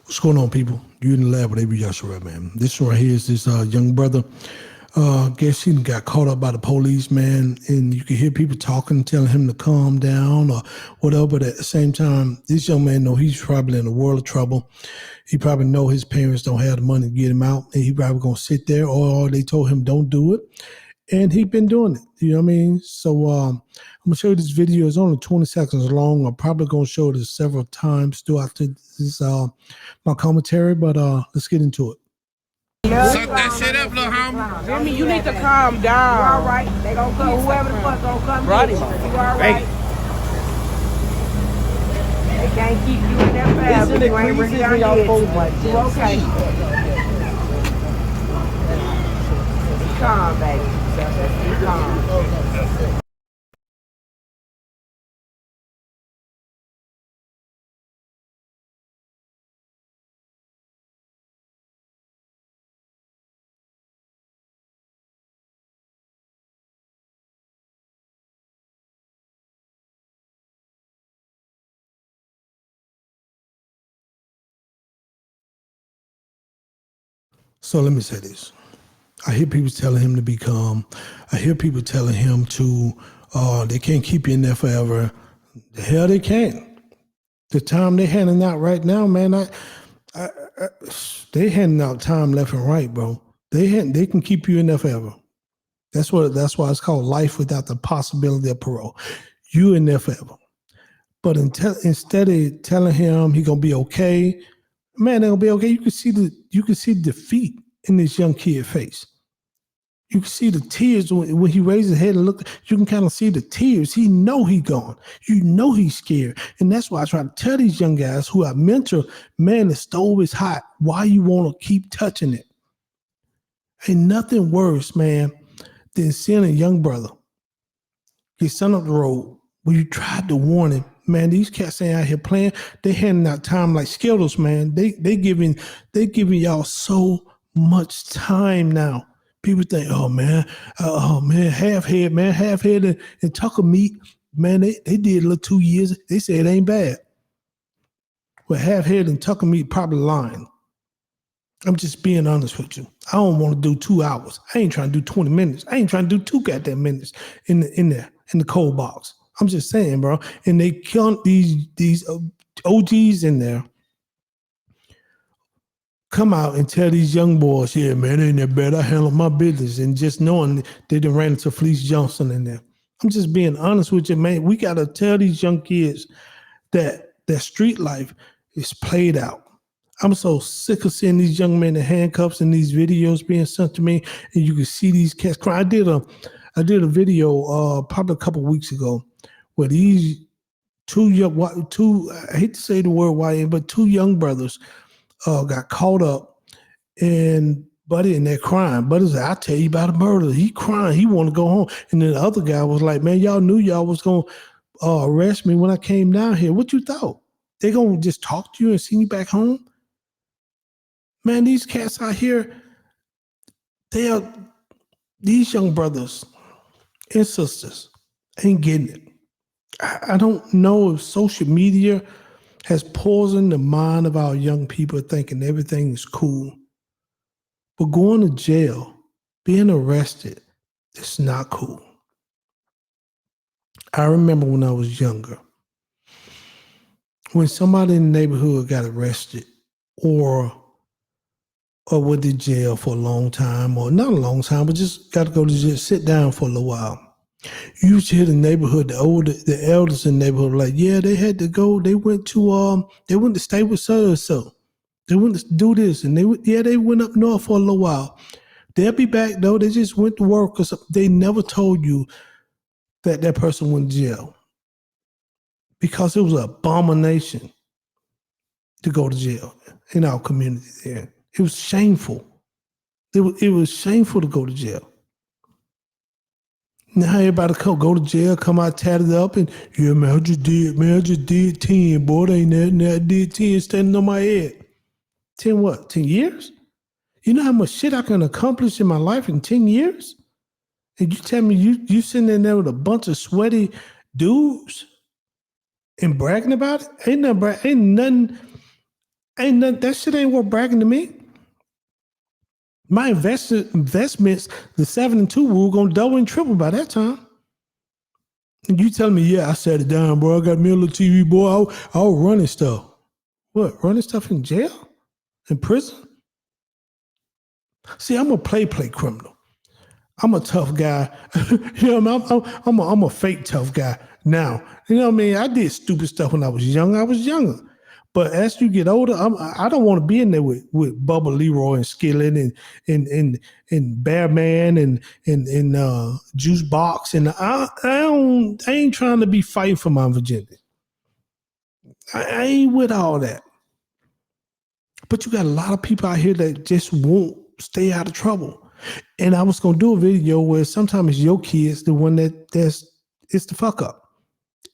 What's going on, people? You in the lab with AB Yashara, man. This right here is this young brother. Guess he got caught up by the police, man, and you can hear people talking, telling him to calm down or whatever. But at the same time, this young man know he's probably in a world of trouble. He probably know his parents don't have the money to get him out, and he probably gonna sit there, or they told him don't do it, and he been doing it. You know what I mean? So I'm gonna show you this video. It's only 20 seconds long. I'm probably gonna show this several times throughout this my commentary, but let's get into it. Suck that shit up, little homie. Jimmy, you need to calm down. You all right? They gonna come. Whoever the fuck gonna come Roddy, get you. You all right? They can't keep you in that fast. These are the You ain't creases really where y'all done supposed to like You okay? Be calm, baby. Be calm. So let me say this. I hear people telling him to be calm. I hear people telling him to, they can't keep you in there forever. The hell they can. The time they're handing out right now, man, they handing out time left and right, bro. They can keep you in there forever. That's why it's called life without the possibility of parole. You in there forever. But instead of telling him he gonna be okay, man, they're gonna be okay. You can see defeat in this young kid's face. You can see the tears when he raises his head and look. You can kind of see the tears. He know he gone. You know he's scared, and that's why I try to tell these young guys who I mentor, man, the stove is hot. Why you want to keep touching it? Ain't nothing worse, man, than seeing a young brother get sent up the road where you tried to warn him. Man, these cats ain't out here playing. They handing out time like Skittles, man. They giving y'all so much time now. People think, oh man, half head and tucker meat, man. They did a little 2 years. They say it ain't bad. Well, half head and tucker meat probably lying. I'm just being honest with you. I don't want to do 2 hours. I ain't trying to do 20 minutes. I ain't trying to do 2 goddamn minutes in the cold box. I'm just saying, bro. And they count these OGs in there come out and tell these young boys, yeah, man, ain't that bad. I handle my business. And just knowing they done ran into Fleece Johnson in there. I'm just being honest with you, man. We got to tell these young kids that street life is played out. I'm so sick of seeing these young men in handcuffs and these videos being sent to me, and you can see these cats cry. I did a video probably a couple weeks ago where these two, I hate to say the word YN, but 2 young brothers got caught up, and Buddy in there crying. Buddy said, I'll tell you about a murder. He crying. He want to go home. And then the other guy was like, man, y'all knew y'all was going to arrest me when I came down here. What you thought? They going to just talk to you and send you back home? Man, these cats out here, these young brothers and sisters ain't getting it. I don't know if social media has poisoned the mind of our young people thinking everything is cool. But going to jail, being arrested, it's not cool. I remember when I was younger, when somebody in the neighborhood got arrested or went to jail for a long time, or not a long time, but just got to go to jail, sit down for a little while. You used to hear the neighborhood, the elders in the neighborhood, like, yeah, they had to go. They went to stay with so and so. They went to do this, and they went up north for a little while. They'll be back though. They just went to work or something. They never told you that person went to jail because it was an abomination to go to jail in our community there. It was shameful. It was shameful to go to jail. Now everybody go to jail, come out tatted up, and yeah, man, I just did 10, boy. Ain't nothing. I did 10 standing on my head. 10 what? 10 years? You know how much shit I can accomplish in my life in 10 years? And you tell me you sitting in there with a bunch of sweaty dudes and bragging about it? Ain't nothing That shit ain't worth bragging to me. My investments, the 7 and 2 rule, gonna double and triple by that time. And you telling me, yeah, I sat it down, bro. I got me a little TV, boy. I was running stuff. What? Running stuff in jail? In prison? See, I'm a play criminal. I'm a tough guy. You know what I mean? I'm a fake tough guy now. You know what I mean? I did stupid stuff when I was young. I was younger. But as you get older, I don't want to be in there with Bubba Leroy and Skillet and Bearman and Juice Box. And I ain't trying to be fighting for my virginity. I ain't with all that. But you got a lot of people out here that just won't stay out of trouble. And I was gonna do a video where sometimes it's your kids the one it's the fuck up.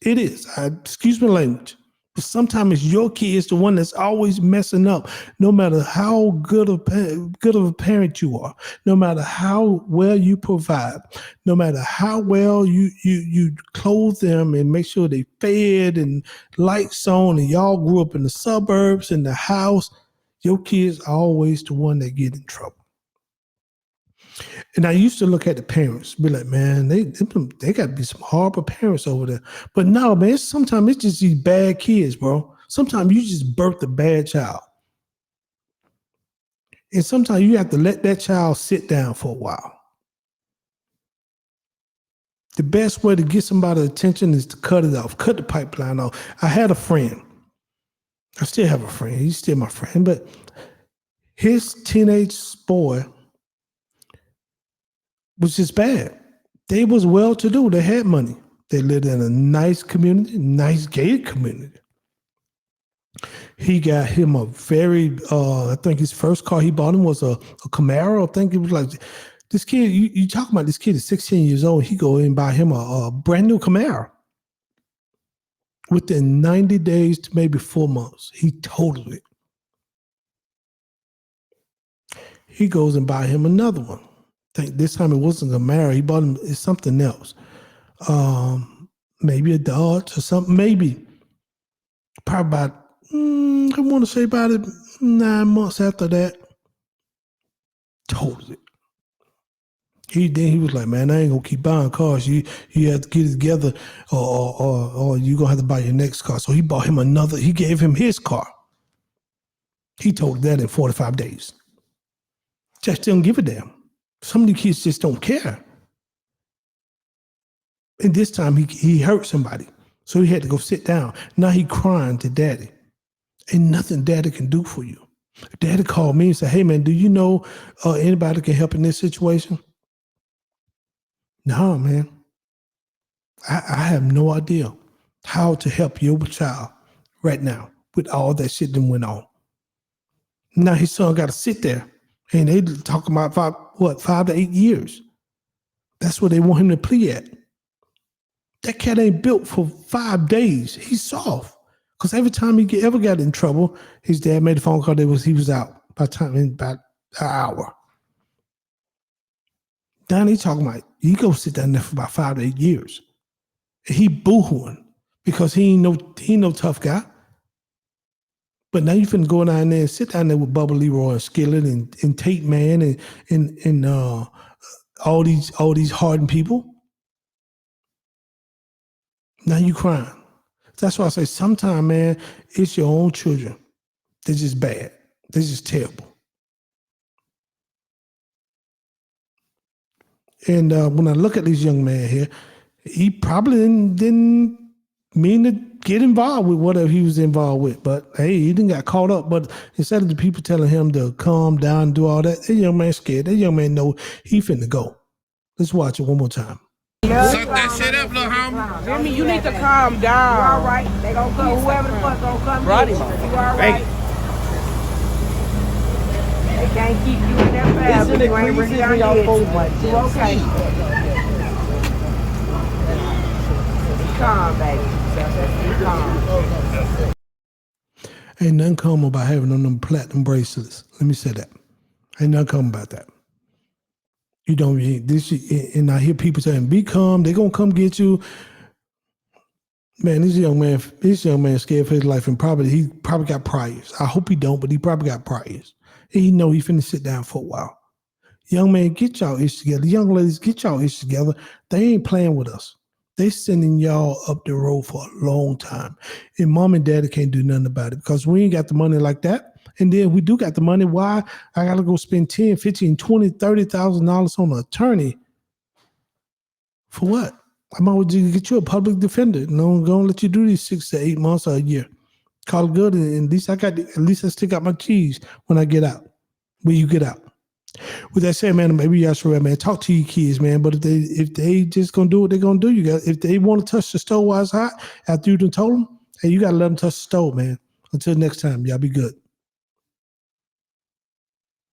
It is. Excuse my language. But sometimes it's your kids the one that's always messing up. No matter how good of a parent you are, no matter how well you provide, no matter how well you clothe them and make sure they fed and lights on, and y'all grew up in the suburbs and the house, your kids are always the one that get in trouble. And I used to look at the parents, be like, man, they got to be some horrible parents over there. But no, man, sometimes it's just these bad kids, bro. Sometimes you just birthed a bad child. And sometimes you have to let that child sit down for a while. The best way to get somebody's attention is to cut it off, cut the pipeline off. I had a friend. I still have a friend. He's still my friend. But his teenage boy was just bad. They was well-to-do. They had money. They lived in a nice community, nice gated community. He got him a very, I think his first car he bought him was a Camaro. I think it was like, this kid, you talking about this kid is 16 years old. He go in and buy him a brand new Camaro. Within 90 days to maybe 4 months, he totaled it. He goes and buy him another one. I think this time it wasn't a Camaro. He bought him something else. Maybe a Dodge or something. Maybe. Probably about, I want to say about 9 months after that. Totaled it. He was like, man, I ain't gonna keep buying cars. You have to get it together, or you gonna have to buy your next car. So he bought him another. He gave him his car. He totaled that in 45 days. Just didn't give a damn. Some of the kids just don't care. And this time he hurt somebody. So he had to go sit down. Now he crying to daddy. Ain't nothing daddy can do for you. Daddy called me and said, hey man, do you know anybody can help in this situation? No, man. I have no idea how to help your child right now with all that shit that went on. Now his son got to sit there. And they talking about 5 to 8 years. That's what they want him to plea at. That cat ain't built for 5 days. He's soft. Because every time he ever got in trouble, his dad made a phone call. He was out by time in about an hour. Now he talking about he go sit down there for about 5 to 8 years. And he boohooing because he ain't no tough guy. But now you finna go down there and sit down there with Bubba Leroy and Skillet and Tate Man and all these hardened people. Now you crying. That's why I say sometimes, man, it's your own children. They're just bad. They're just terrible. And when I look at this young man here, he probably didn't mean to get involved with whatever he was involved with. But hey, he didn't got caught up. But instead of the people telling him to calm down and do all that young man scared. That young man know he finna go. Let's watch it one more time. Suck that shit up, little homie. Jimmy, you need to calm down. You all right? They gonna come. Whoever the fuck gonna come get you. You all right? They can't keep you in that fast. You ain't really done yet. You okay? Be calm, baby. Be calm. Ain't nothing calm about having on them platinum bracelets. Let me say that. Ain't nothing calm about that. You don't, and I hear people saying, be calm, they're going to come get you. Man, this young man scared for his life, and he probably got priors. I hope he don't, but he probably got priors. And he know he finna sit down for a while. Young man, get y'all ish together. Young ladies, get y'all ish together. They ain't playing with us. They sending y'all up the road for a long time. And mom and daddy can't do nothing about it because we ain't got the money like that. And then we do got the money. Why? I got to go spend $10, $15, $20, $30,000 on an attorney. For what? I might well just get you a public defender. No one's gonna let you do these 6 to 8 months or a year. Call it good, and at least I stick out my cheese when I get out. When you get out. With that said, man, maybe y'all should, man, talk to your kids, man. But if they just gonna do what they're gonna do, if they want to touch the stove while it's hot after you done told them, hey, you gotta let them touch the stove, man. Until next time, y'all be good.